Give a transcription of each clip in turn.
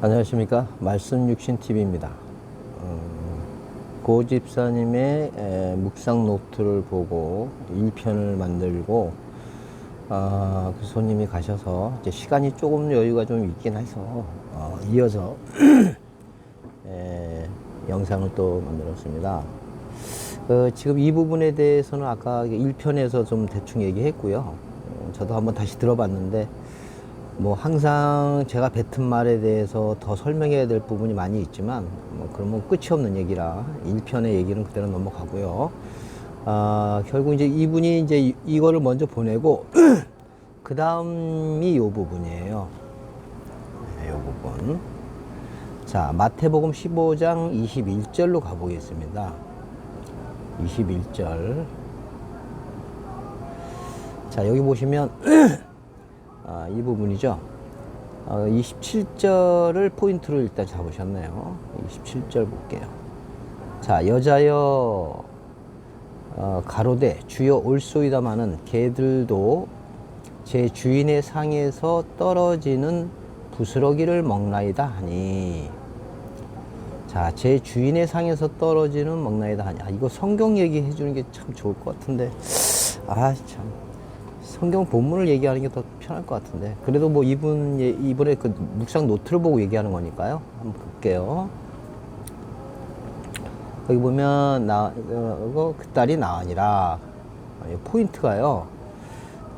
안녕하십니까. 말씀 육신 TV입니다. 고 집사님의 묵상 노트를 보고 1편을 만들고 그 손님이 가셔서 이제 시간이 조금 여유가 좀 있긴 해서 이어서 영상을 또 만들었습니다. 지금 이 부분에 대해서는 아까 1편에서 좀 대충 얘기했고요. 저도 한번 다시 들어봤는데 뭐 항상 제가 뱉은 말에 대해서 더 설명해야 될 부분이 많이 있지만 뭐 그러면 끝이 없는 얘기라 1편의 얘기는 그대로 넘어가고요. 결국 이제 이분이 이제 이거를 먼저 보내고 그 다음이 요 부분이에요. 요 부분. 자, 마태복음 15장 21절로 가보겠습니다. 21절. 자, 여기 보시면 이 부분이죠. 27절을 포인트로 일단 잡으셨네요. 27절 볼게요. 자, 여자여 가로되 주여 올소이다마는 개들도 제 주인의 상에서 떨어지는 부스러기를 먹나이다 하니. 자, 제 주인의 상에서 떨어지는 먹나이다 하니. 이거 성경 얘기해 주는 게 참 좋을 것 같은데 참 성경 본문을 얘기하는 게 더 편할 것 같은데, 그래도 뭐 이번에 그 묵상 노트를 보고 얘기하는 거니까요. 한번 볼게요. 여기 보면 그 딸이 나으니라. 포인트가요,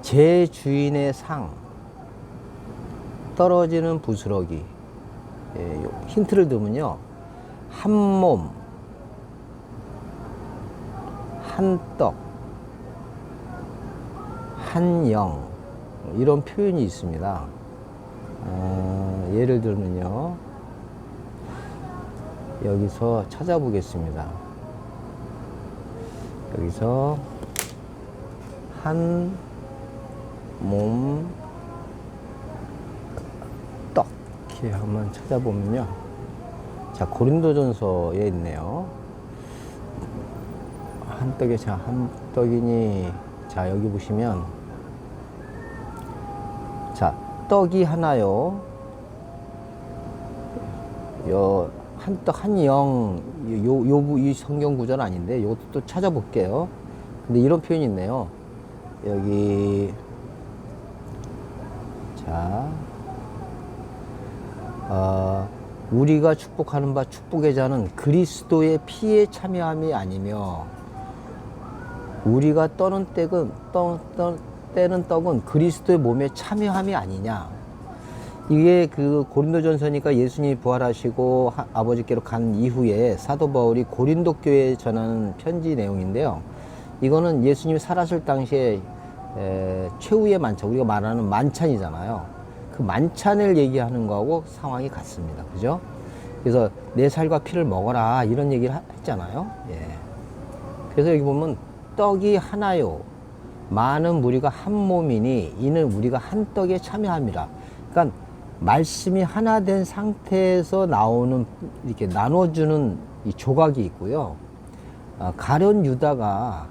제 주인의 상, 떨어지는 부스러기. 힌트를 두면요, 한 몸, 한 떡, 한 영, 이런 표현이 있습니다. 예를 들면요, 여기서 찾아보겠습니다. 여기서 한 몸 떡 이렇게 한번 찾아보면요, 자, 고린도전서에 있네요. 한 떡에, 자, 한 떡이니, 자, 여기 보시면, 자, 떡이 하나요. 한 떡, 한 영, 이 성경 구절은 아닌데, 이것도 또 찾아볼게요. 근데 이런 표현이 있네요. 여기, 자, 우리가 축복하는 바 축복의 자는 그리스도의 피에 참여함이 아니며, 우리가 떼는 떡은 그리스도의 몸에 참여함이 아니냐. 이게 그 고린도전서니까 예수님이 부활하시고 아버지께로 간 이후에 사도 바울이 고린도 교회에 전하는 편지 내용인데요. 이거는 예수님이 살았을 당시에 최후의 만찬, 우리가 말하는 만찬이잖아요. 그 만찬을 얘기하는 거하고 상황이 같습니다. 그죠? 그래서 내 살과 피를 먹어라, 이런 얘기를 했잖아요. 그래서 여기 보면 떡이 하나요, 많은 무리가 한 몸이니 이는 우리가 한 떡에 참여함이라. 그러니까 말씀이 하나 된 상태에서 나오는, 이렇게 나눠주는 이 조각이 있고요. 가룟 유다가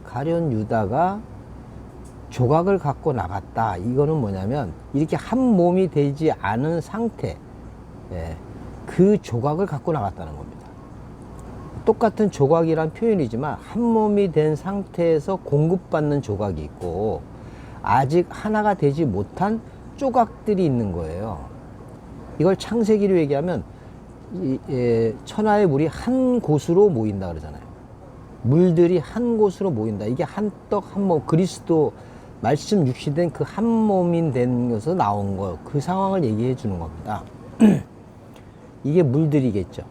조각을 갖고 나갔다. 이거는 뭐냐면 이렇게 한 몸이 되지 않은 상태, 그 조각을 갖고 나갔다는 겁니다. 똑같은 조각이란 표현이지만 한 몸이 된 상태에서 공급받는 조각이 있고 아직 하나가 되지 못한 조각들이 있는 거예요. 이걸 창세기로 얘기하면 천하의 물이 한 곳으로 모인다 그러잖아요. 물들이 한 곳으로 모인다. 이게 한 떡, 한 몸, 그리스도 말씀 육신된 그 한 몸이 된 것에서 나온 거, 그 상황을 얘기해 주는 겁니다. 이게 물들이겠죠.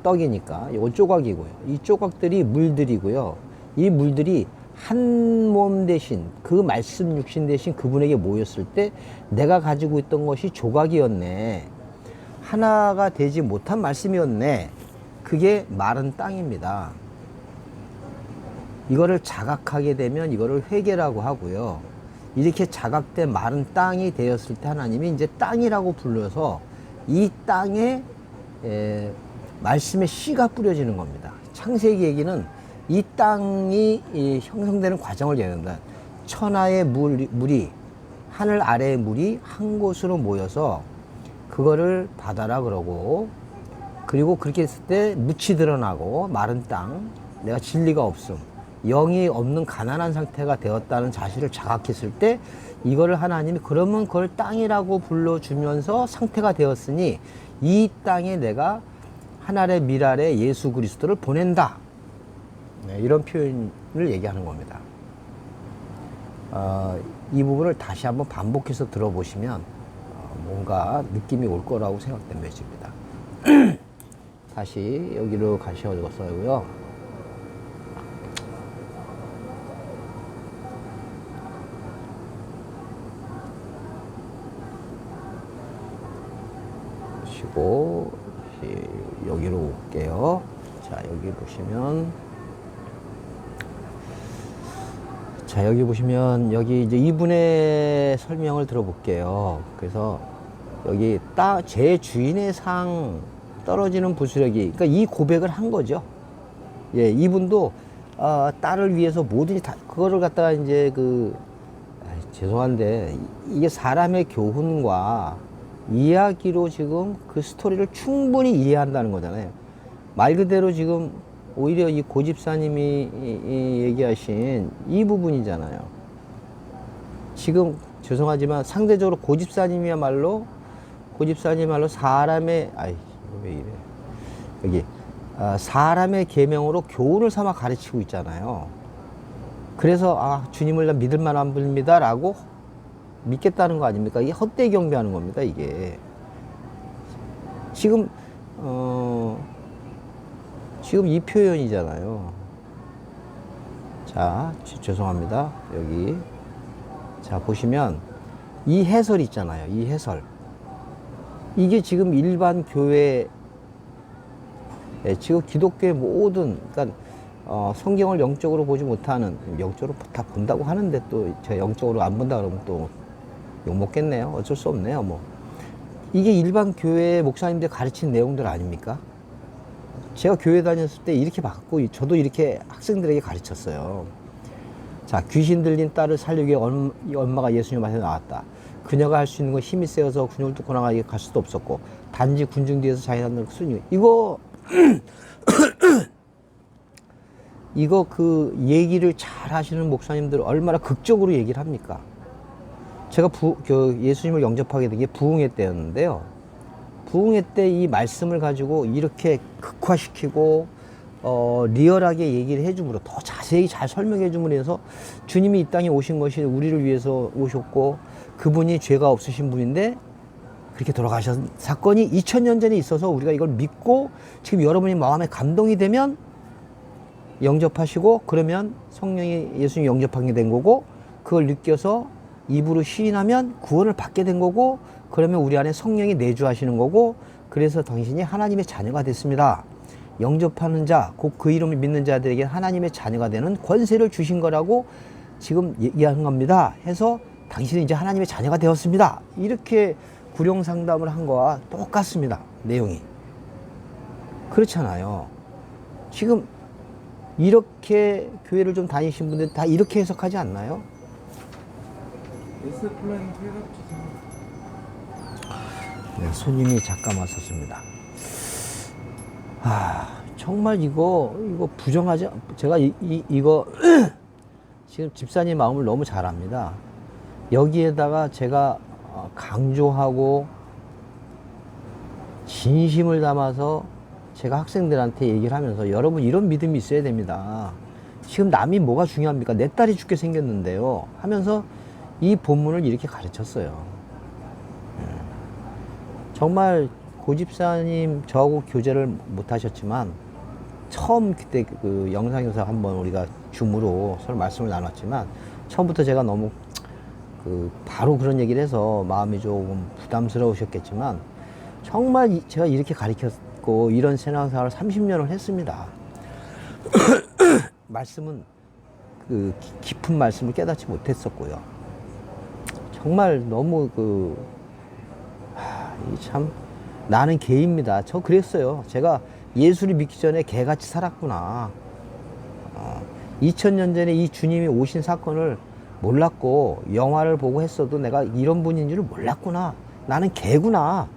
떡이니까 이건 조각이고요. 이 조각들이 물들이고요. 이 물들이 한 몸 대신, 그 말씀 육신 대신 그분에게 모였을 때 내가 가지고 있던 것이 조각이었네, 하나가 되지 못한 말씀이었네. 그게 마른 땅입니다. 이거를 자각하게 되면 이거를 회개라고 하고요. 이렇게 자각된 마른 땅이 되었을 때 하나님이 이제 땅이라고 불러서 이 땅에 말씀의 씨가 뿌려지는 겁니다. 창세기 얘기는 이 땅이 형성되는 과정을 얘기한다. 천하의 물이, 하늘 아래의 물이 한 곳으로 모여서 그거를 받아라 그러고, 그리고 그렇게 했을 때 묻이 드러나고 마른 땅, 내가 진리가 없음, 영이 없는 가난한 상태가 되었다는 사실을 자각했을 때 이거를 하나님이 그러면 그걸 땅이라고 불러주면서 상태가 되었으니 이 땅에 내가 하늘의 밀아래 예수 그리스도를 보낸다. 네, 이런 표현을 얘기하는 겁니다. 이 부분을 다시 한번 반복해서 들어보시면 뭔가 느낌이 올 거라고 생각된 것입니다. 다시 여기로 가셔서고요. 보시고 여기로 올게요. 자, 여기 보시면, 자, 여기 보시면 여기 이제 이분의 설명을 들어볼게요. 그래서 여기 제 주인의 상 떨어지는 부스러기, 그러니까 이 고백을 한 거죠. 예, 이분도 딸을 위해서 뭐든지 다 그거를 갖다가 이제 죄송한데 이게 사람의 교훈과 이야기로 지금 그 스토리를 충분히 이해한다는 거잖아요. 말 그대로 지금 오히려 이 고집사님이 얘기하신 이 부분이잖아요. 지금 죄송하지만 상대적으로 고집사님이야말로 사람의, 왜 이래. 여기, 사람의 계명으로 교훈을 삼아 가르치고 있잖아요. 그래서, 주님을 믿을 만한 분입니다. 라고 믿겠다는 거 아닙니까? 이게 헛되이 경배하는 겁니다, 이게. 지금 이 표현이잖아요. 자, 죄송합니다. 여기. 자, 보시면 이 해설 있잖아요. 이 해설. 이게 지금 일반 교회, 지금 기독교의 모든, 그러니까 성경을 영적으로 보지 못하는, 영적으로 다 본다고 하는데 또 제가 영적으로 안 본다 그러면 또 욕먹겠네요. 어쩔 수 없네요. 뭐 이게 일반 교회 목사님들 가르친 내용들 아닙니까? 제가 교회 다녔을 때 이렇게 받고 저도 이렇게 학생들에게 가르쳤어요. 자, 귀신 들린 딸을 살리기 위해 엄마가 예수님 앞에 나왔다. 그녀가 할 수 있는 건 힘이 세어서 근육을 뚫고 나가게 갈 수도 없었고 단지 군중 뒤에서 자기한테 순위. 이거 그 얘기를 잘 하시는 목사님들 얼마나 극적으로 얘기를 합니까? 제가 예수님을 영접하게 된 게 부흥회 때였는데요. 부흥회 때 이 말씀을 가지고 이렇게 극화시키고 리얼하게 얘기를 해줌으로, 더 자세히 잘 설명해 줌으로 해서 주님이 이 땅에 오신 것이 우리를 위해서 오셨고 그분이 죄가 없으신 분인데 그렇게 돌아가신 사건이 2000년 전에 있어서 우리가 이걸 믿고 지금 여러분이 마음에 감동이 되면 영접하시고, 그러면 성령이 예수님 영접하게 된 거고, 그걸 느껴서 입으로 시인하면 구원을 받게 된 거고, 그러면 우리 안에 성령이 내주하시는 거고, 그래서 당신이 하나님의 자녀가 됐습니다. 영접하는 자, 곧 그 이름을 믿는 자들에게 하나님의 자녀가 되는 권세를 주신 거라고 지금 얘기하는 겁니다. 해서 당신은 이제 하나님의 자녀가 되었습니다. 이렇게 구령상담을 한 거와 똑같습니다. 내용이. 그렇잖아요. 지금 이렇게 교회를 좀 다니신 분들 다 이렇게 해석하지 않나요? 네, 손님이 잠깐 왔었습니다. 정말 이거 부정하지, 제가 이거 지금 집사님 마음을 너무 잘 압니다. 여기에다가 제가 강조하고 진심을 담아서 제가 학생들한테 얘기를 하면서, 여러분 이런 믿음이 있어야 됩니다. 지금 남이 뭐가 중요합니까? 내 딸이 죽게 생겼는데요. 하면서 이 본문을 이렇게 가르쳤어요. 정말 고집사님 저하고 교제를 못 하셨지만 처음 그때 그 영상에서 한번 우리가 줌으로 서로 말씀을 나눴지만, 처음부터 제가 너무 바로 그런 얘기를 해서 마음이 조금 부담스러우셨겠지만, 정말 제가 이렇게 가르쳤고 이런 신앙생활을 30년을 했습니다. 말씀은 깊은 말씀을 깨닫지 못했었고요. 정말 너무 참 나는 개입니다. 저 그랬어요. 제가 예수를 믿기 전에 개같이 살았구나. 2000년 전에 이 주님이 오신 사건을 몰랐고 영화를 보고 했어도 내가 이런 분인 줄을 몰랐구나. 나는 개구나.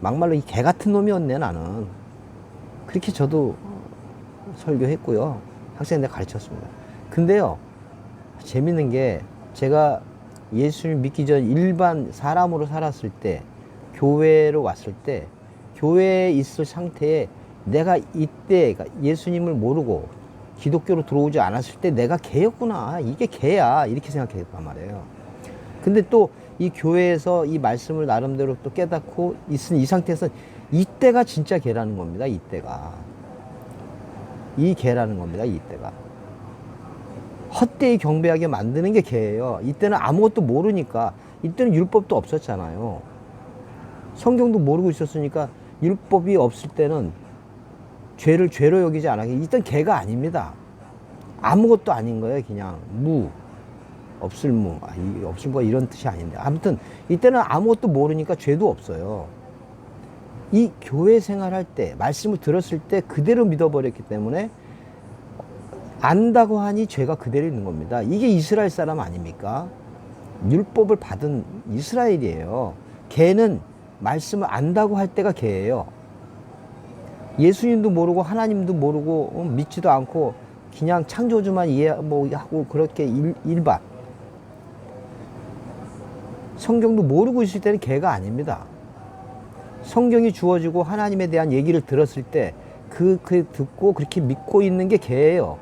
막말로 이 개 같은 놈이었네 나는. 그렇게 저도 설교했고요. 학생들 가르쳤습니다. 근데요, 재밌는 게 제가 예수님 믿기 전 일반 사람으로 살았을 때, 교회로 왔을 때, 교회에 있을 상태에 내가 이때 예수님을 모르고 기독교로 들어오지 않았을 때 내가 개였구나. 이게 개야. 이렇게 생각했단 말이에요. 근데 또 이 교회에서 이 말씀을 나름대로 또 깨닫고 있은 이 상태에서 이때가 진짜 개라는 겁니다. 이때가. 이 개라는 겁니다. 이때가. 헛되이 경배하게 만드는 게 개예요. 이때는 아무것도 모르니까. 이때는 율법도 없었잖아요. 성경도 모르고 있었으니까 율법이 없을 때는 죄를 죄로 여기지 않았기. 이때는 개가 아닙니다. 아무것도 아닌 거예요. 그냥 무. 없을무. 없을무가 이런 뜻이 아닌데. 아무튼 이때는 아무것도 모르니까 죄도 없어요. 이 교회 생활할 때, 말씀을 들었을 때 그대로 믿어버렸기 때문에 안다고 하니 죄가 그대로 있는 겁니다. 이게 이스라엘 사람 아닙니까? 율법을 받은 이스라엘이에요. 걔는 말씀을 안다고 할 때가 걔예요. 예수님도 모르고 하나님도 모르고 믿지도 않고 그냥 창조주만 이해하고 그렇게 일반. 성경도 모르고 있을 때는 걔가 아닙니다. 성경이 주어지고 하나님에 대한 얘기를 들었을 때 그 듣고 그렇게 믿고 있는 게 걔예요.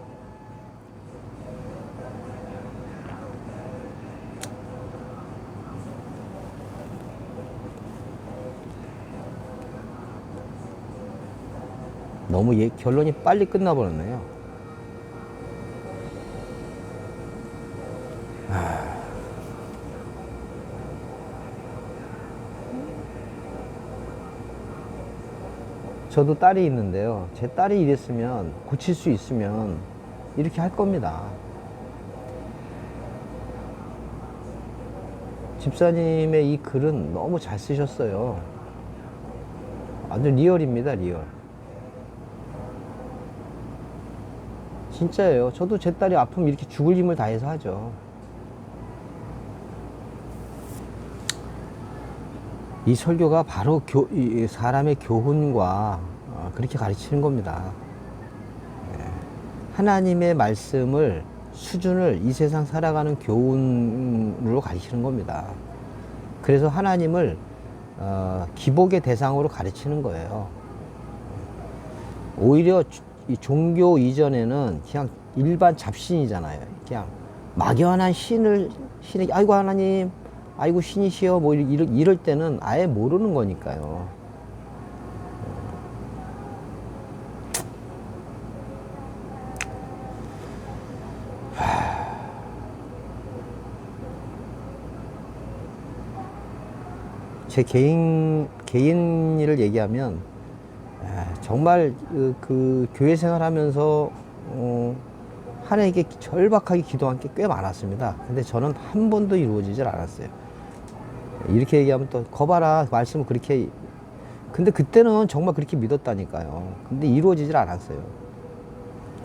너무 결론이 빨리 끝나버렸네요. 저도 딸이 있는데요. 제 딸이 이랬으면, 고칠 수 있으면 이렇게 할 겁니다. 집사님의 이 글은 너무 잘 쓰셨어요. 아주 리얼입니다, 리얼. 진짜예요. 저도 제 딸이 아프면 이렇게 죽을 힘을 다해서 하죠. 이 설교가 바로 사람의 교훈과 그렇게 가르치는 겁니다. 하나님의 말씀을, 수준을 이 세상 살아가는 교훈으로 가르치는 겁니다. 그래서 하나님을 기복의 대상으로 가르치는 거예요. 오히려 이 종교 이전에는 그냥 일반 잡신이잖아요. 그냥 막연한 신이 아이고 하나님, 아이고 신이시여 뭐 이럴 때는 아예 모르는 거니까요. 제 개인 일을 얘기하면 정말 그 교회 생활하면서 하나님께 절박하게 기도한 게 꽤 많았습니다. 근데 저는 한 번도 이루어지질 않았어요. 이렇게 얘기하면 또 거봐라 말씀을 그렇게. 근데 그때는 정말 그렇게 믿었다니까요. 근데 이루어지질 않았어요.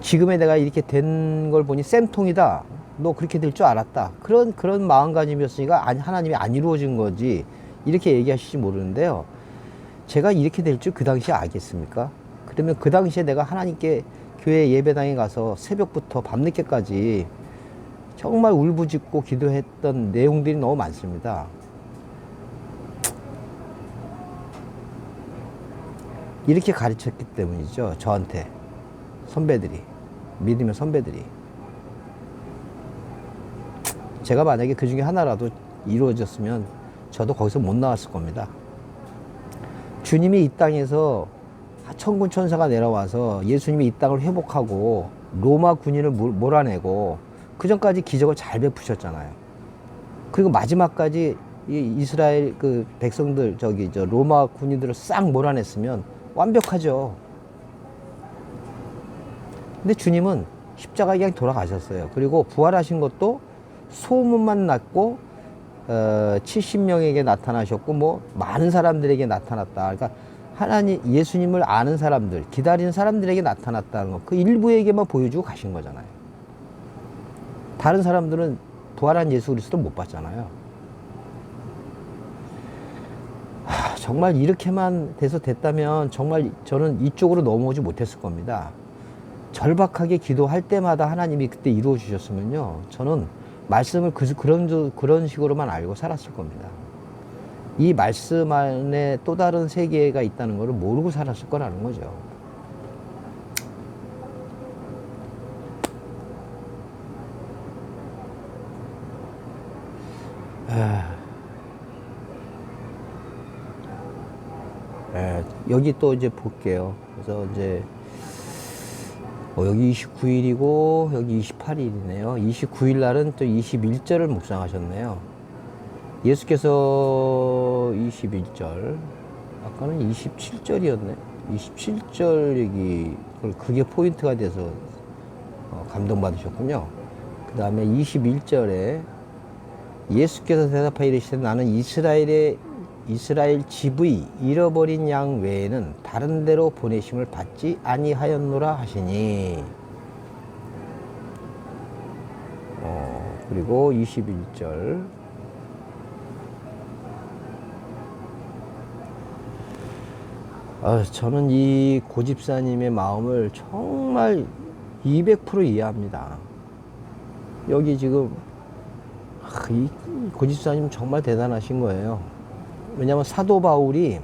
지금의 내가 이렇게 된 걸 보니 쌤통이다. 너 그렇게 될 줄 알았다. 그런 마음가짐이었으니까 하나님이 안 이루어진 거지. 이렇게 얘기하실지 모르는데요. 제가 이렇게 될 줄 그 당시에 알겠습니까? 그러면 그 당시에 내가 하나님께 교회 예배당에 가서 새벽부터 밤늦게까지 정말 울부짖고 기도했던 내용들이 너무 많습니다. 이렇게 가르쳤기 때문이죠. 저한테 선배들이, 믿음의 선배들이. 제가 만약에 그 중에 하나라도 이루어졌으면 저도 거기서 못 나왔을 겁니다. 주님이 이 땅에서 천군 천사가 내려와서 예수님이 이 땅을 회복하고 로마 군인을 몰아내고 그 전까지 기적을 잘 베푸셨잖아요. 그리고 마지막까지 이 이스라엘 그 백성들 로마 군인들을 싹 몰아냈으면 완벽하죠. 근데 주님은 십자가에 그냥 돌아가셨어요. 그리고 부활하신 것도 소문만 났고 70명에게 나타나셨고 뭐 많은 사람들에게 나타났다. 그러니까 하나님 예수님을 아는 사람들, 기다리는 사람들에게 나타났다는 거, 그 일부에게만 보여주고 가신 거잖아요. 다른 사람들은 부활한 예수 그리스도를 못 봤잖아요. 정말 이렇게만 돼서 됐다면 정말 저는 이쪽으로 넘어오지 못했을 겁니다. 절박하게 기도할 때마다 하나님이 그때 이루어 주셨으면요, 저는 말씀을 그런 식으로만 알고 살았을 겁니다. 이 말씀 안에 또 다른 세계가 있다는 것을 모르고 살았을 거라는 거죠. 여기 또 이제 볼게요. 그래서 이제 여기 29일이고 여기 28일이네요. 29일 날은 또 21절을 묵상하셨네요. 예수께서 21절, 아까는 27절이었네. 27절 얘기, 그게 포인트가 돼서 감동받으셨군요. 그 다음에 21절에 예수께서 대답하여 이르시되 나는 이스라엘 집의 잃어버린 양 외에는 다른 데로 보내심을 받지 아니하였노라 하시니. 그리고 21절 저는 이 고집사님의 마음을 정말 200% 이해합니다. 여기 지금 이 고집사님 정말 대단하신 거예요. 왜냐하면 사도 바울이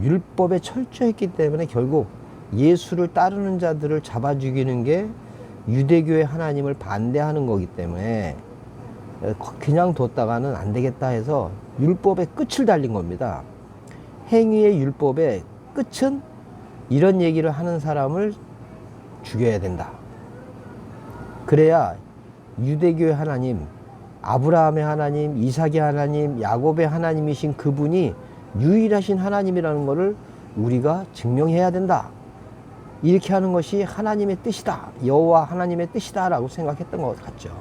율법에 철저했기 때문에 결국 예수를 따르는 자들을 잡아 죽이는 게 유대교의 하나님을 반대하는 거기 때문에 그냥 뒀다가는 안 되겠다 해서 율법의 끝을 달린 겁니다. 행위의 율법의 끝은 이런 얘기를 하는 사람을 죽여야 된다. 그래야 유대교의 하나님, 아브라함의 하나님, 이삭의 하나님, 야곱의 하나님이신 그분이 유일하신 하나님이라는 것을 우리가 증명해야 된다. 이렇게 하는 것이 하나님의 뜻이다. 여호와 하나님의 뜻이다 라고 생각했던 것 같죠.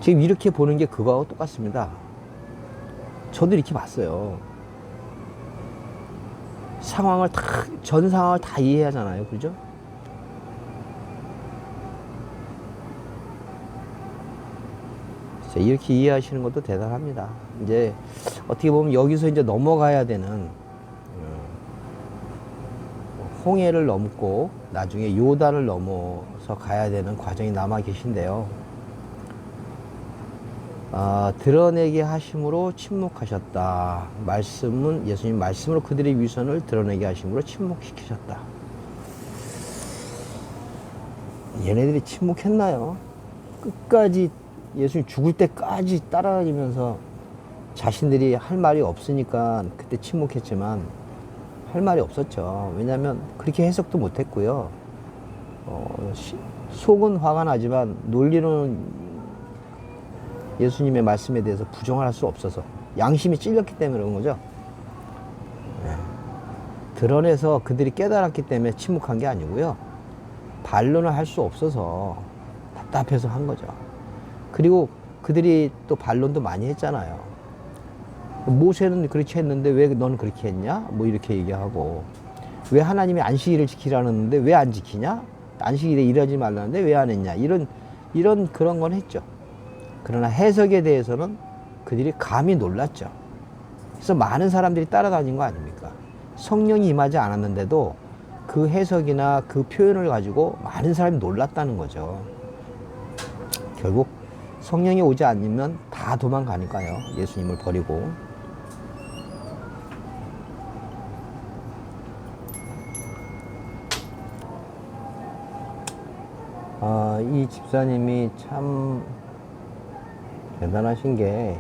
지금 이렇게 보는 게 그거하고 똑같습니다. 저도 이렇게 봤어요. 전 상황을 다 이해하잖아요. 그죠? 이렇게 이해하시는 것도 대단합니다. 이제 어떻게 보면 여기서 이제 넘어가야 되는, 홍해를 넘고 나중에 요단을 넘어서 가야 되는 과정이 남아 계신데요. 드러내게 하심으로 침묵하셨다. 예수님 말씀으로 그들의 위선을 드러내게 하심으로 침묵시키셨다. 얘네들이 침묵했나요? 끝까지 예수님 죽을 때까지 따라다니면서 자신들이 할 말이 없으니까 그때 침묵했지만 할 말이 없었죠. 왜냐하면 그렇게 해석도 못했고요. 속은 화가 나지만 논리로는 예수님의 말씀에 대해서 부정할 수 없어서 양심이 찔렸기 때문에 그런 거죠. 드러내서 그들이 깨달았기 때문에 침묵한 게 아니고요. 반론을 할 수 없어서 답답해서 한 거죠. 그리고 그들이 또 반론도 많이 했잖아요. 모세는 그렇게 했는데 왜 너는 그렇게 했냐? 뭐 이렇게 얘기하고, 왜 하나님이 안식일을 지키라는데 왜 안 지키냐? 안식일에 일하지 말라는데 왜 안 했냐? 이런 그런 건 했죠. 그러나 해석에 대해서는 그들이 감히 놀랐죠. 그래서 많은 사람들이 따라다닌 거 아닙니까? 성령이 임하지 않았는데도 그 해석이나 그 표현을 가지고 많은 사람이 놀랐다는 거죠. 결국 성령이 오지 않으면 다 도망가니까요. 예수님을 버리고. 이 집사님이 참 대단하신 게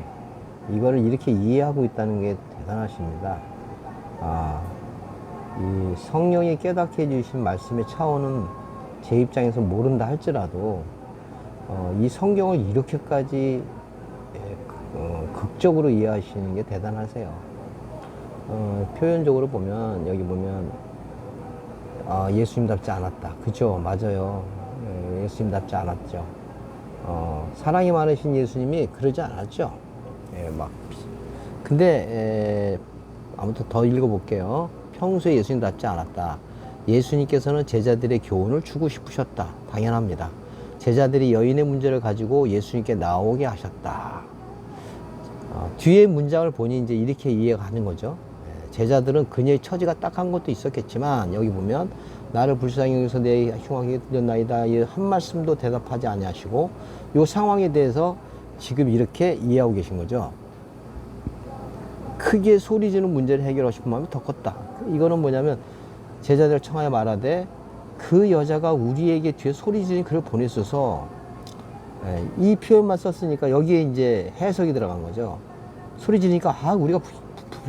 이거를 이렇게 이해하고 있다는 게 대단하십니다. 이 성령이 깨닫게 해주신 말씀의 차원은 제 입장에서 모른다 할지라도 이 성경을 이렇게까지 극적으로 이해하시는 게 대단하세요. 표현적으로 보면 여기 보면 예수님답지 않았다. 그죠? 맞아요. 예수님답지 않았죠. 사랑이 많으신 예수님이 그러지 않았죠. 근데 아무튼 더 읽어볼게요. 평소에 예수님답지 않았다. 예수님께서는 제자들의 교훈을 주고 싶으셨다. 당연합니다. 제자들이 여인의 문제를 가지고 예수님께 나오게 하셨다. 뒤에 문장을 보니 이제 이렇게 이해가 가는 거죠. 제자들은 그녀의 처지가 딱한 것도 있었겠지만 여기 보면 나를 불쌍히 여기서 내 흉하게 들렸나이다. 이 한 말씀도 대답하지 아니하시고 이 상황에 대해서 지금 이렇게 이해하고 계신 거죠. 크게 소리 지르는 문제를 해결하고 싶은 마음이 더 컸다. 이거는 뭐냐면 제자들 청하여 말하되 그 여자가 우리에게 뒤에 소리 지르는 글을 보냈어서 이 표현만 썼으니까 여기에 이제 해석이 들어간 거죠. 소리 지르니까 우리가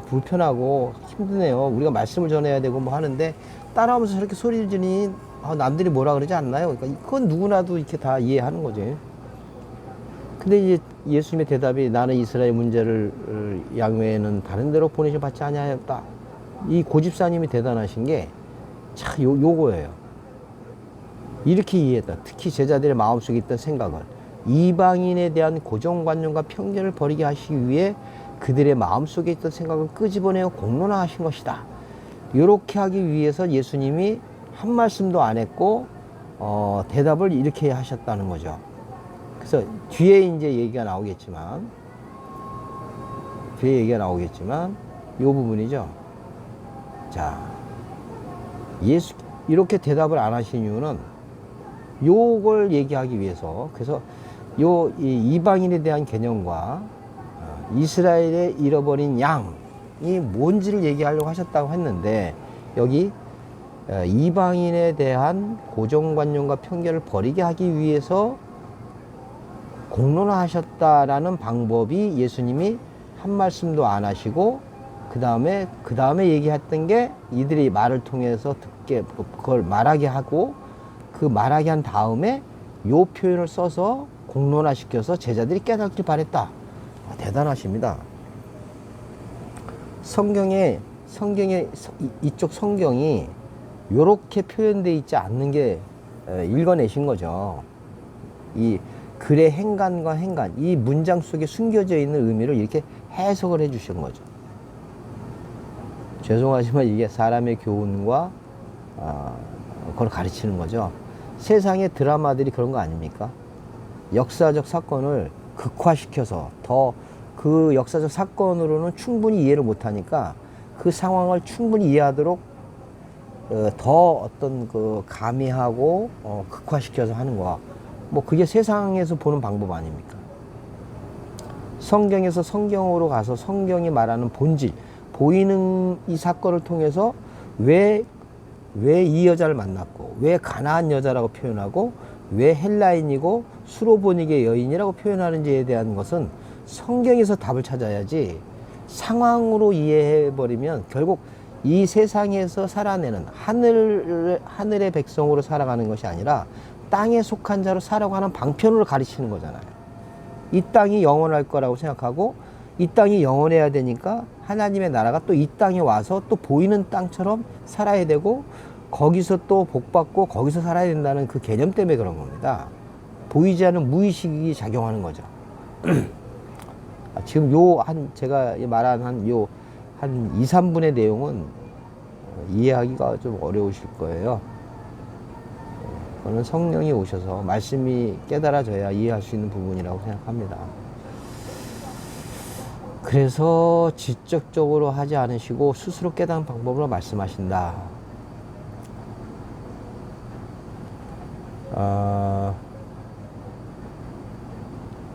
불편하고 힘드네요. 우리가 말씀을 전해야 되고 뭐 하는데 따라오면서 저렇게 소리를 지르니 남들이 뭐라 그러지 않나요? 그러니까 그건 누구나도 이렇게 다 이해하는 거지. 근데 이제 예수님의 대답이 나는 이스라엘 문제를 양외에는 다른 데로 보내시 받지 아니하였다. 이 고집사님이 대단하신 게 참 요거예요. 이렇게 이해했다. 특히 제자들의 마음속에 있던 생각을 이방인에 대한 고정관념과 편견을 버리게 하시기 위해 그들의 마음속에 있던 생각을 끄집어내어 공론화하신 것이다. 이렇게 하기 위해서 예수님이 한 말씀도 안 했고 대답을 이렇게 하셨다는 거죠. 그래서 뒤에 이제 얘기가 나오겠지만 이 부분이죠. 자, 예수 이렇게 대답을 안 하신 이유는 요걸 얘기하기 위해서, 그래서 이 이방인에 대한 개념과 이스라엘의 잃어버린 양이 뭔지를 얘기하려고 하셨다고 했는데 여기 이방인에 대한 고정관념과 편견을 버리게 하기 위해서 공론화하셨다라는 방법이 예수님이 한 말씀도 안 하시고 그 다음에 얘기했던 게 이들이 말을 통해서 듣게 그걸 말하게 하고 그 말하게 한 다음에 요 표현을 써서 공론화시켜서 제자들이 깨닫길 바랬다. 대단하십니다. 성경에 이쪽 성경이 요렇게 표현되어 있지 않는 게 읽어내신 거죠. 이 글의 행간과 행간, 이 문장 속에 숨겨져 있는 의미를 이렇게 해석을 해 주신 거죠. 죄송하지만 이게 사람의 교훈과 그걸 가르치는 거죠. 세상의 드라마들이 그런 거 아닙니까? 역사적 사건을 극화시켜서 더 그 역사적 사건으로는 충분히 이해를 못하니까 그 상황을 충분히 이해하도록 더 어떤 그 가미하고 극화시켜서 하는 거야. 뭐 그게 세상에서 보는 방법 아닙니까? 성경에서 성경으로 가서 성경이 말하는 본질, 보이는 이 사건을 통해서 왜 이 여자를 만났고, 왜 가나안 여자라고 표현하고, 왜 헬라인이고 수로보니게 여인이라고 표현하는지에 대한 것은 성경에서 답을 찾아야지 상황으로 이해해버리면 결국 이 세상에서 살아내는 하늘의 백성으로 살아가는 것이 아니라 땅에 속한 자로 살아가는 방편으로 가르치는 거잖아요. 이 땅이 영원할 거라고 생각하고 이 땅이 영원해야 되니까 하나님의 나라가 또 이 땅에 와서 또 보이는 땅처럼 살아야 되고 거기서 또 복받고 거기서 살아야 된다는 그 개념 때문에 그런 겁니다. 보이지 않는 무의식이 작용하는 거죠. 지금 제가 말한 한 2, 3분의 내용은 이해하기가 좀 어려우실 거예요. 저는 성령이 오셔서 말씀이 깨달아져야 이해할 수 있는 부분이라고 생각합니다. 그래서 지적적으로 하지 않으시고 스스로 깨닫는 방법으로 말씀하신다.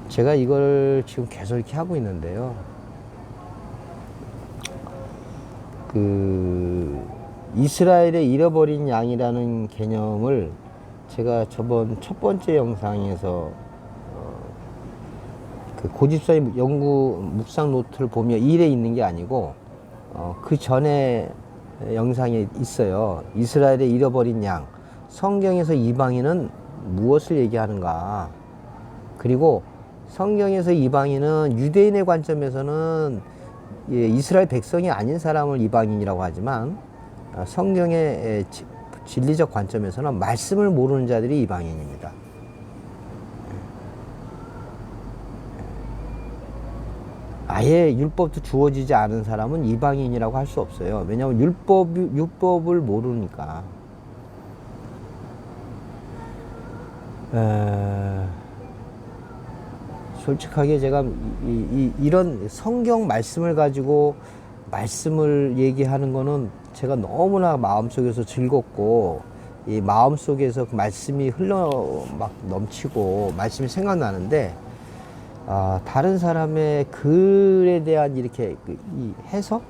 제가 이걸 지금 계속 이렇게 하고 있는데요. 이스라엘의 잃어버린 양이라는 개념을 제가 저번 첫 번째 영상에서 그 고집사의 연구 묵상 노트를 보면 1에 있는 게 아니고 그 전에 영상에 있어요. 이스라엘의 잃어버린 양. 성경에서 이방인은 무엇을 얘기하는가? 그리고 성경에서 이방인은 유대인의 관점에서는 이스라엘 백성이 아닌 사람을 이방인이라고 하지만 성경의 진리적 관점에서는 말씀을 모르는 자들이 이방인입니다. 아예 율법도 주어지지 않은 사람은 이방인이라고 할 수 없어요. 왜냐하면 율법을 모르니까. 솔직하게 제가 이런 성경 말씀을 가지고 말씀을 얘기하는 거는 제가 너무나 마음속에서 즐겁고, 이 마음속에서 그 말씀이 흘러 막 넘치고 말씀이 생각나는데, 다른 사람의 글에 대한 이렇게 이 해석?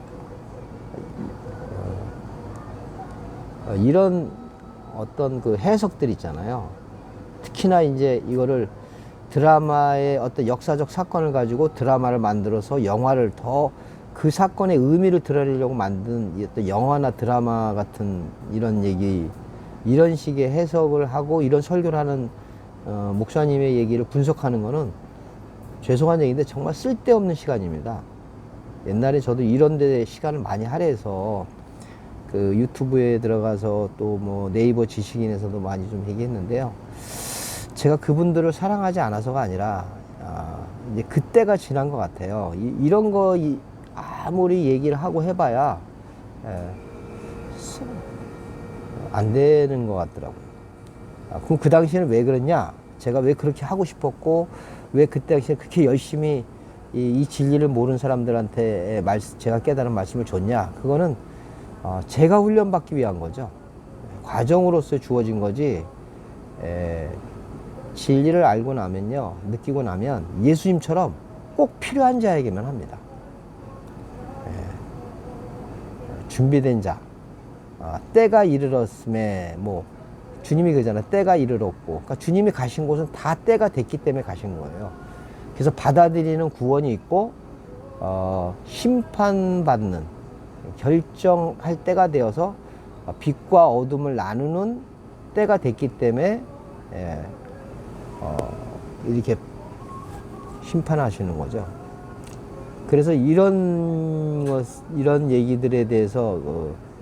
이런 어떤 그 해석들 있잖아요. 특히나 이제 이거를 드라마의 어떤 역사적 사건을 가지고 드라마를 만들어서 영화를 더 그 사건의 의미를 드러내려고 만든 어떤 영화나 드라마 같은 이런 얘기, 이런 식의 해석을 하고 이런 설교를 하는 목사님의 얘기를 분석하는 거는 죄송한 얘기인데 정말 쓸데없는 시간입니다. 옛날에 저도 이런 데 시간을 많이 할애해서 그 유튜브에 들어가서 또 뭐 네이버 지식인에서도 많이 좀 얘기했는데요. 제가 그분들을 사랑하지 않아서가 아니라 이제 그때가 지난 것 같아요. 이런 거 아무리 얘기를 하고 해봐야 안 되는 것 같더라고요. 그럼 그 당시에는 왜 그랬냐? 제가 왜 그렇게 하고 싶었고, 왜 그때 당시에 그렇게 열심히 이 진리를 모르는 사람들한테 제가 깨달은 말씀을 줬냐? 그거는 제가 훈련받기 위한 거죠. 과정으로서 주어진 거지. 진리를 알고 나면요, 느끼고 나면 예수님처럼 꼭 필요한 자에게만 합니다. 준비된 자, 때가 이르렀음에, 뭐 주님이 그러잖아요. 때가 이르렀고, 그러니까 주님이 가신 곳은 다 때가 됐기 때문에 가신 거예요. 그래서 받아들이는 구원이 있고, 심판받는, 결정할 때가 되어서 빛과 어둠을 나누는 때가 됐기 때문에 이렇게 심판하시는 거죠. 그래서 이런 얘기들에 대해서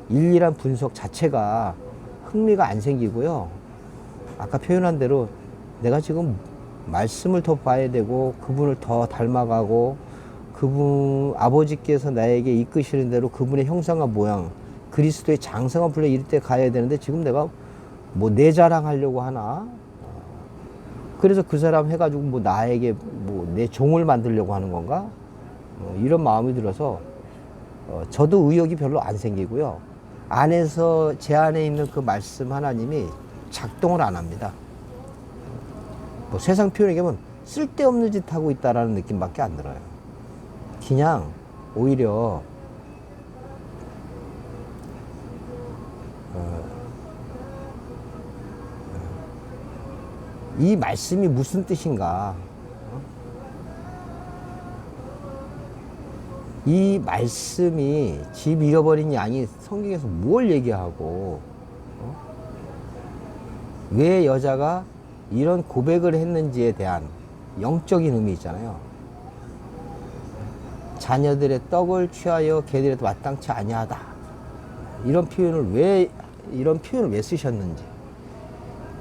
일일한 분석 자체가 흥미가 안 생기고요. 아까 표현한 대로 내가 지금 말씀을 더 봐야 되고, 그분을 더 닮아가고, 그분 아버지께서 나에게 이끄시는 대로 그분의 형상과 모양, 그리스도의 장성한 분에 이를 때 가야 되는데, 지금 내가 뭐 내 자랑하려고 하나? 그래서 그 사람 해가지고 뭐 나에게 뭐 내 종을 만들려고 하는 건가? 이런 마음이 들어서 저도 의욕이 별로 안 생기고요. 안에서 제 안에 있는 그 말씀 하나님이 작동을 안 합니다. 뭐 세상 표현에 하면 쓸데없는 짓 하고 있다라는 느낌밖에 안 들어요. 그냥 오히려 이 말씀이 무슨 뜻인가? 이 말씀이 집 잃어버린 양이 성경에서 뭘 얘기하고, 왜 여자가 이런 고백을 했는지에 대한 영적인 의미 있잖아요. 자녀들의 떡을 취하여 개들에도 마땅치 아니하다. 이런 표현을 왜 쓰셨는지.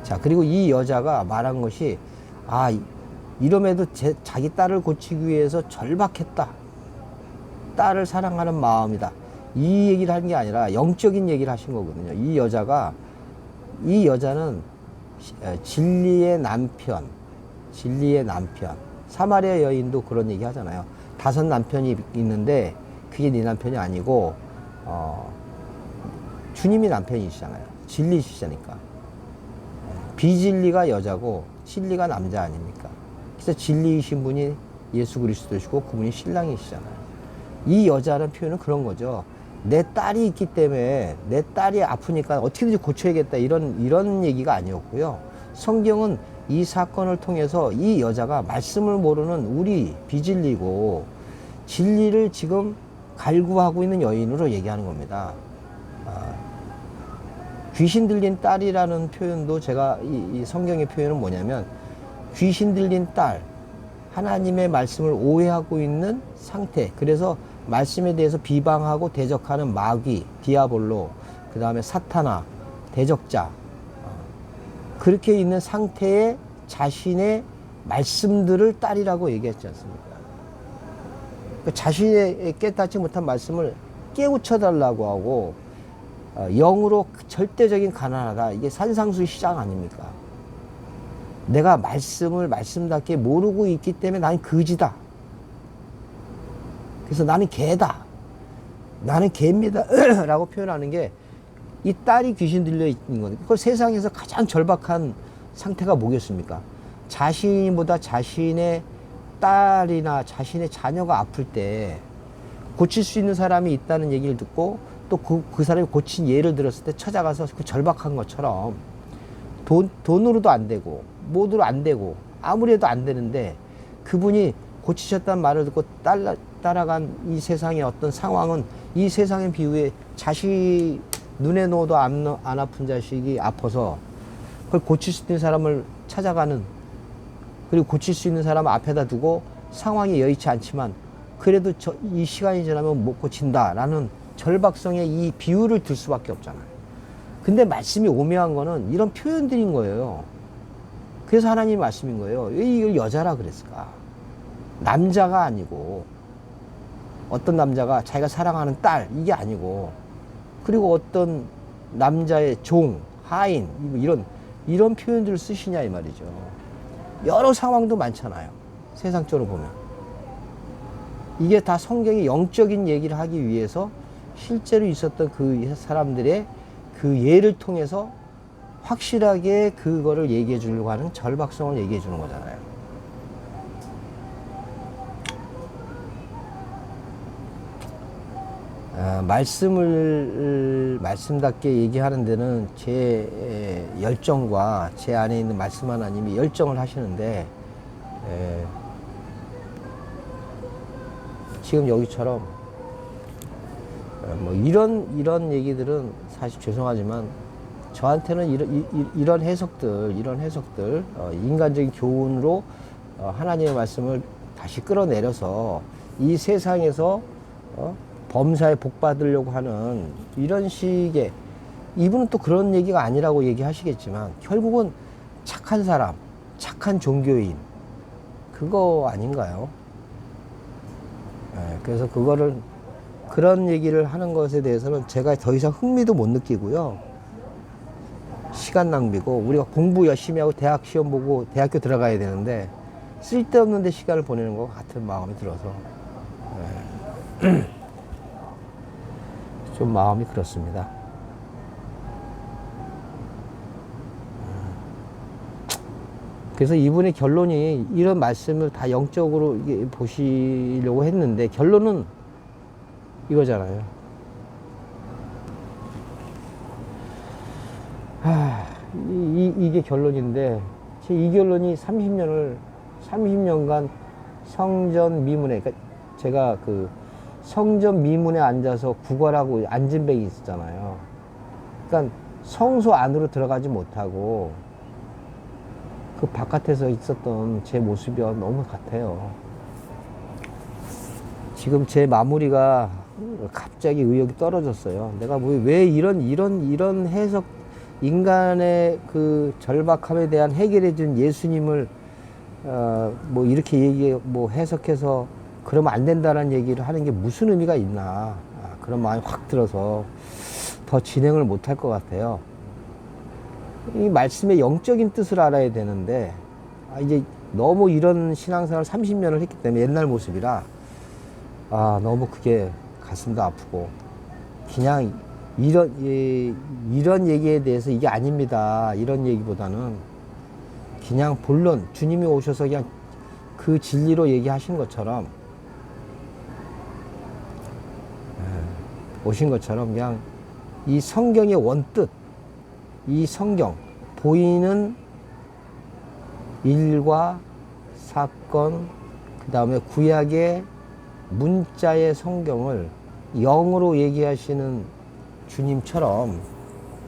자, 그리고 이 여자가 말한 것이, 이럼에도 자기 딸을 고치기 위해서 절박했다. 딸을 사랑하는 마음이다. 이 얘기를 하는 게 아니라 영적인 얘기를 하신 거거든요. 이 여자는 진리의 남편. 사마리아 여인도 그런 얘기 하잖아요. 5 남편이 있는데 그게 네 남편이 아니고 주님이 남편이시잖아요. 진리시자니까. 비진리가 여자고 진리가 남자 아닙니까? 그래서 진리이신 분이 예수 그리스도시고 그분이 신랑이시잖아요. 이 여자라는 표현은 그런 거죠. 내 딸이 있기 때문에 내 딸이 아프니까 어떻게든지 고쳐야겠다, 이런 얘기가 아니었고요. 성경은 이 사건을 통해서 이 여자가 말씀을 모르는 우리 비진리고 진리를 지금 갈구하고 있는 여인으로 얘기하는 겁니다. 귀신 들린 딸이라는 표현도 제가 이 성경의 표현은 뭐냐면, 귀신 들린 딸, 하나님의 말씀을 오해하고 있는 상태. 그래서 말씀에 대해서 비방하고 대적하는 마귀, 디아볼로, 그 다음에 사타나, 대적자, 그렇게 있는 상태에 자신의 말씀들을 딸이라고 얘기했지 않습니까? 자신의 깨닫지 못한 말씀을 깨우쳐달라고 하고, 영으로 절대적인 가난하다. 이게 산상수의 시장 아닙니까? 내가 말씀을 말씀답게 모르고 있기 때문에 나는 거지다. 그래서 나는 개다. 나는 개입니다. 라고 표현하는 게 이 딸이 귀신 들려 있는 거예요. 그 세상에서 가장 절박한 상태가 뭐겠습니까? 자신보다 자신의 딸이나 자신의 자녀가 아플 때 고칠 수 있는 사람이 있다는 얘기를 듣고 또 그 사람이 고친 예를 들었을 때 찾아가서 그 절박한 것처럼 돈으로도 안 되고 뭐로 안 되고 아무리 해도 안 되는데 그분이 고치셨다는 말을 듣고 따라간 이 세상의 어떤 상황은 이 세상의 비유에 자식 눈에 넣어도 안 아픈 자식이 아파서 그걸 고칠 수 있는 사람을 찾아가는, 그리고 고칠 수 있는 사람 앞에다 두고 상황이 여의치 않지만 그래도 이 시간이 지나면 못 고친다라는 절박성의 이 비유를 들 수밖에 없잖아요. 근데 말씀이 오묘한 거는 이런 표현들인 거예요. 그래서 하나님 말씀인 거예요. 왜 이걸 여자라 그랬을까? 남자가 아니고, 어떤 남자가 자기가 사랑하는 딸, 이게 아니고, 그리고 어떤 남자의 종, 하인, 이런 표현들을 쓰시냐 이 말이죠. 여러 상황도 많잖아요. 세상적으로 보면. 이게 다 성경의 영적인 얘기를 하기 위해서 실제로 있었던 그 사람들의 그 예를 통해서 확실하게 그거를 얘기해 주려고 하는 절박성을 얘기해 주는 거잖아요. 말씀을 말씀답게 얘기하는 데는 제 열정과 제 안에 있는 말씀 하나님이 열정을 하시는데, 지금 여기처럼 뭐 이런 얘기들은 사실 죄송하지만 저한테는 이런 해석들 인간적인 교훈으로 하나님의 말씀을 다시 끌어내려서 이 세상에서 범사에 복 받으려고 하는 이런 식의, 이분은 또 그런 얘기가 아니라고 얘기하시겠지만 결국은 착한 사람, 착한 종교인, 그거 아닌가요? 그래서 그런 얘기를 하는 것에 대해서는 제가 더 이상 흥미도 못 느끼고요. 시간 낭비고, 우리가 공부 열심히 하고 대학 시험 보고 대학교 들어가야 되는데 쓸데없는 데 시간을 보내는 것 같은 마음이 들어서 좀 마음이 그렇습니다. 그래서 이분의 결론이, 이런 말씀을 다 영적으로 보시려고 했는데 결론은 이거잖아요. 이게 결론인데, 이 결론이 30년간 성전 미문에, 그러니까 제가 그 성전 미문에 앉아서 구걸하고 앉은 뱅이 있었잖아요. 그러니까 성소 안으로 들어가지 못하고 그 바깥에서 있었던 제 모습이 너무 같아요. 지금 제 마무리가 갑자기 의욕이 떨어졌어요. 내가 왜 이런 해석, 인간의 그 절박함에 대한 해결해 준 예수님을 뭐 이렇게 해석해서 그러면 안 된다는 얘기를 하는 게 무슨 의미가 있나, 그런 마음이 확 들어서 더 진행을 못 할 것 같아요. 이 말씀의 영적인 뜻을 알아야 되는데, 이제 너무 이런 신앙생활 30년을 했기 때문에 옛날 모습이라 너무 그게 가슴도 아프고, 그냥 이런 얘기에 대해서 이게 아닙니다, 이런 얘기보다는 그냥 본론, 주님이 오셔서 그냥 그 진리로 얘기하신 것처럼, 오신 것처럼 그냥 이 성경의 원뜻, 이 성경 보이는 일과 사건, 그 다음에 구약의 문자의 성경을 영으로 얘기하시는 주님처럼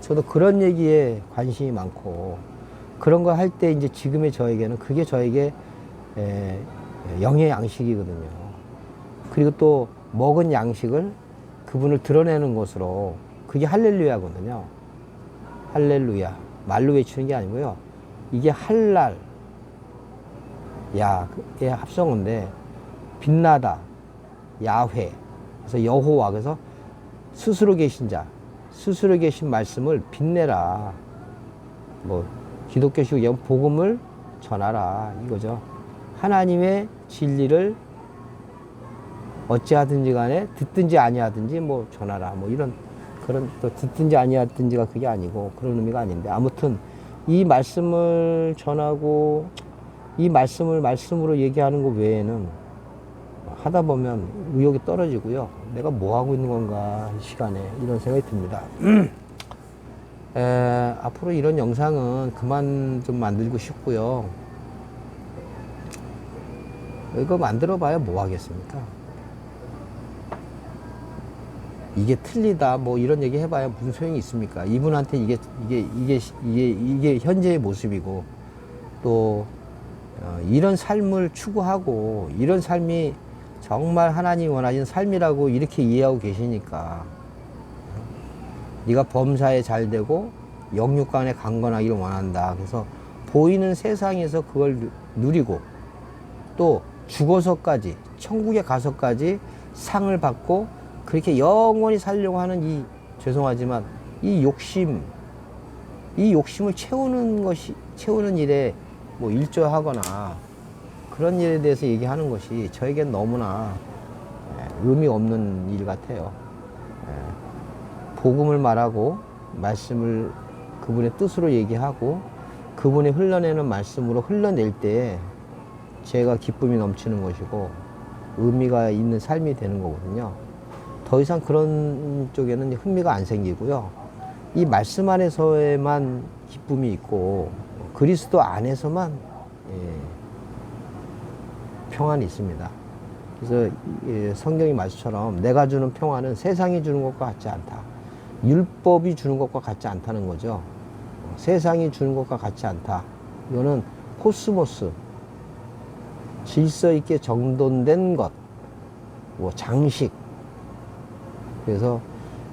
저도 그런 얘기에 관심이 많고, 그런 거 할 때 이제 지금의 저에게는 그게 저에게 영의 양식이거든요. 그리고 또 먹은 양식을 그분을 드러내는 것으로, 그게 할렐루야거든요. 할렐루야. 말로 외치는 게 아니고요. 이게 할랄, 야의 합성어인데, 빛나다, 야훼, 그래서 여호와, 그래서 스스로 계신 자, 스스로 계신 말씀을 빛내라. 뭐 기독교식 복음을 전하라 이거죠. 하나님의 진리를 어찌하든지 간에 듣든지 아니하든지 뭐 전하라 뭐 이런 그런 또 듣든지 아니하든지가 그게 아니고 그런 의미가 아닌데 아무튼 이 말씀을 전하고 이 말씀을 말씀으로 얘기하는 것 외에는 하다 보면 의욕이 떨어지고요. 내가 뭐 하고 있는 건가 이 시간에 이런 생각이 듭니다. 앞으로 이런 영상은 그만 좀 만들고 싶고요. 이거 만들어 봐야 뭐 하겠습니까? 이게 틀리다 뭐 이런 얘기 해봐야 무슨 소용이 있습니까? 이분한테 이게 현재의 모습이고 또 이런 삶을 추구하고 이런 삶이 정말 하나님이 원하시는 삶이라고 이렇게 이해하고 계시니까 네가 범사에 잘 되고 영육간에 강건하기를 원한다. 그래서 보이는 세상에서 그걸 누리고 또 죽어서까지 천국에 가서까지 상을 받고 그렇게 영원히 살려고 하는 이 죄송하지만 이 욕심을 채우는 일에 뭐 일조하거나 그런 일에 대해서 얘기하는 것이 저에겐 너무나 의미 없는 일 같아요. 복음을 말하고 말씀을 그분의 뜻으로 얘기하고 그분이 흘러내는 말씀으로 흘러낼 때 제가 기쁨이 넘치는 것이고 의미가 있는 삶이 되는 거거든요. 더 이상 그런 쪽에는 흥미가 안 생기고요. 이 말씀 안에서에만 기쁨이 있고 그리스도 안에서만 평안이 있습니다. 그래서 성경의 말씀처럼 내가 주는 평안은 세상이 주는 것과 같지 않다. 율법이 주는 것과 같지 않다는 거죠. 세상이 주는 것과 같지 않다. 이거는 코스모스, 질서 있게 정돈된 것, 뭐 장식. 그래서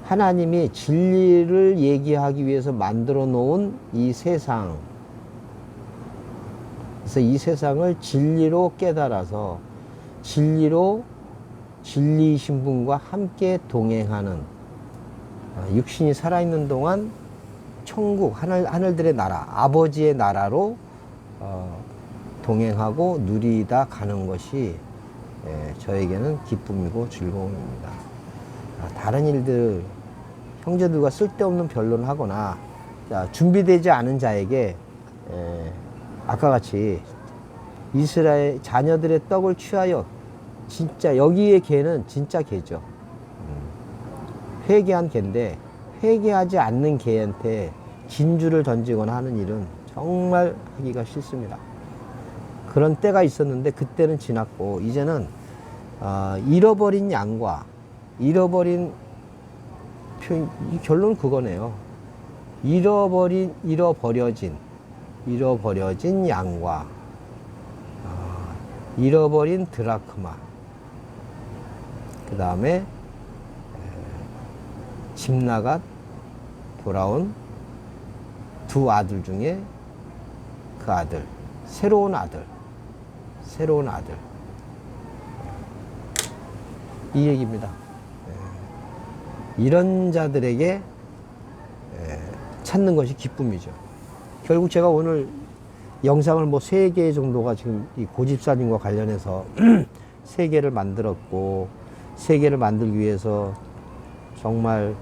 하나님이 진리를 얘기하기 위해서 만들어 놓은 이 세상. 그래서 이 세상을 진리로 깨달아서 진리이신 분과 함께 동행하는 육신이 살아있는 동안 천국, 하늘들의 나라, 아버지의 나라로 동행하고 누리다 가는 것이 저에게는 기쁨이고 즐거움입니다. 다른 일들, 형제들과 쓸데없는 변론을 하거나 준비되지 않은 자에게 아까 같이 이스라엘 자녀들의 떡을 취하여 진짜 여기의 개는 진짜 개죠. 회개한 개인데 회개하지 않는 개한테 진주를 던지거나 하는 일은 정말 하기가 싫습니다. 그런 때가 있었는데 그때는 지났고 이제는 잃어버린 양과 잃어버린 이 결론은 그거네요. 잃어버려진 양과 잃어버린 드라크마, 그 다음에 집 나가 돌아온 두 아들 중에 그 아들, 새로운 아들. 이 얘기입니다. 이런 자들에게 찾는 것이 기쁨이죠. 결국 제가 오늘 영상을 뭐 3개 정도가 지금 이 고집사님과 관련해서 3개를 만들었고 3개를 만들기 위해서 정말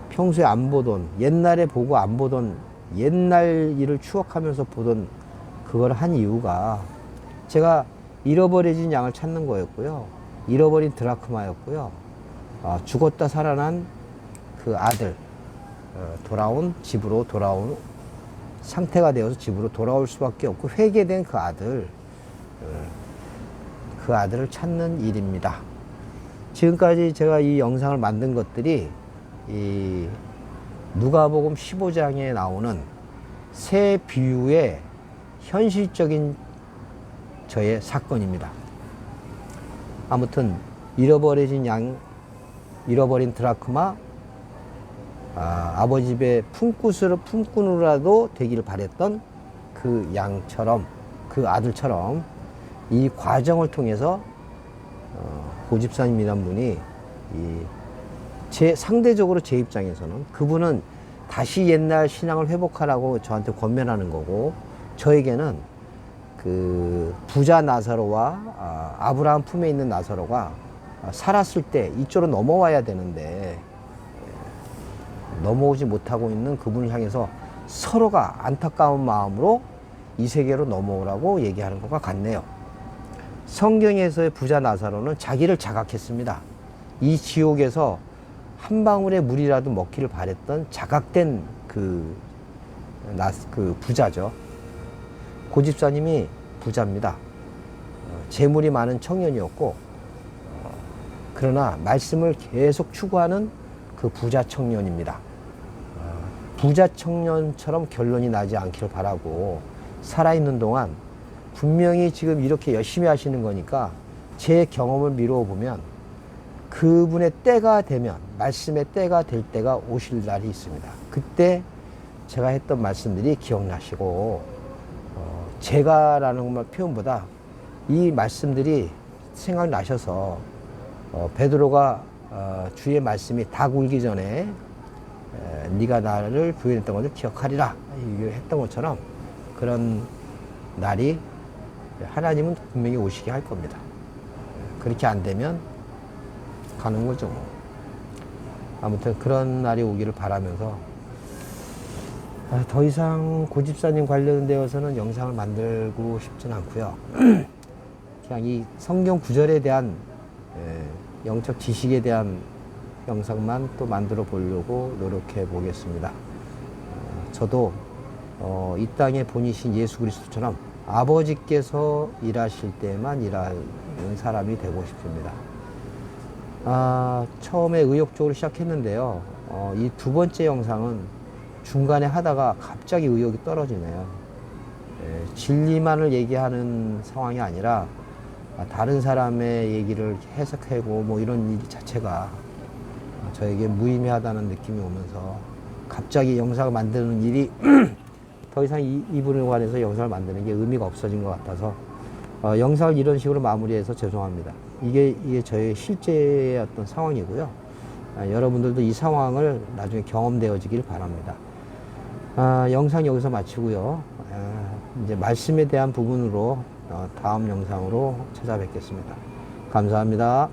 평소에 안 보던, 옛날에 보고 안 보던 옛날 일을 추억하면서 보던 그걸 한 이유가 제가 잃어버려진 양을 찾는 거였고요. 잃어버린 드라크마였고요. 죽었다 살아난 그 아들, 집으로 돌아온 상태가 되어서 집으로 돌아올 수밖에 없고 회개된 그 아들을 찾는 일입니다. 지금까지 제가 이 영상을 만든 것들이 이 누가복음 15장에 나오는 새 비유의 현실적인 저의 사건입니다. 아무튼 잃어버려진 양, 잃어버린 드라크마, 아버지 집에 품꾼으로라도 되기를 바랬던 그 양처럼, 그 아들처럼 이 과정을 통해서 고집사님이란 분이 상대적으로 제 입장에서는 그분은 다시 옛날 신앙을 회복하라고 저한테 권면하는 거고, 저에게는 그 부자 나사로와 아브라함 품에 있는 나사로가 살았을 때 이쪽으로 넘어와야 되는데 넘어오지 못하고 있는 그분을 향해서 서로가 안타까운 마음으로 이 세계로 넘어오라고 얘기하는 것과 같네요. 성경에서의 부자 나사로는 자기를 자각했습니다. 이 지옥에서 한 방울의 물이라도 먹기를 바랬던 자각된 그 부자죠. 고집사님이 부자입니다. 재물이 많은 청년이었고, 그러나 말씀을 계속 추구하는 그 부자 청년입니다. 부자 청년처럼 결론이 나지 않기를 바라고, 살아있는 동안 분명히 지금 이렇게 열심히 하시는 거니까 제 경험을 미루어 보면 그분의 때가 되면, 말씀의 때가 될 때가 오실 날이 있습니다. 그때 제가 했던 말씀들이 기억나시고, 제가라는 표현보다 이 말씀들이 생각나셔서 베드로가 주의 말씀이 닭 울기 전에 네가 나를 부인했던 것을 기억하리라 했던 것처럼 그런 날이 하나님은 분명히 오시게 할 겁니다. 그렇게 안 되면 가는 거죠. 아무튼 그런 날이 오기를 바라면서 더 이상 고집사님 관련되어서는 영상을 만들고 싶진 않고요. 그냥 이 성경 구절에 대한 영적 지식에 대한 영상만 또 만들어 보려고 노력해 보겠습니다. 저도 이 땅의 본이신 예수 그리스도처럼 아버지께서 일하실 때만 일하는 사람이 되고 싶습니다. 처음에 의욕적으로 시작했는데요. 이 두 번째 영상은 중간에 하다가 갑자기 의욕이 떨어지네요. 진리만을 얘기하는 상황이 아니라 다른 사람의 얘기를 해석하고 뭐 이런 일 자체가 저에게 무의미하다는 느낌이 오면서 갑자기 영상을 만드는 일이 더 이상 이분에 관해서 영상을 만드는 게 의미가 없어진 것 같아서 영상을 이런 식으로 마무리해서 죄송합니다. 이게 저의 실제의 어떤 상황이고요. 여러분들도 이 상황을 나중에 경험되어지길 바랍니다. 영상 여기서 마치고요. 이제 말씀에 대한 부분으로 다음 영상으로 찾아뵙겠습니다. 감사합니다.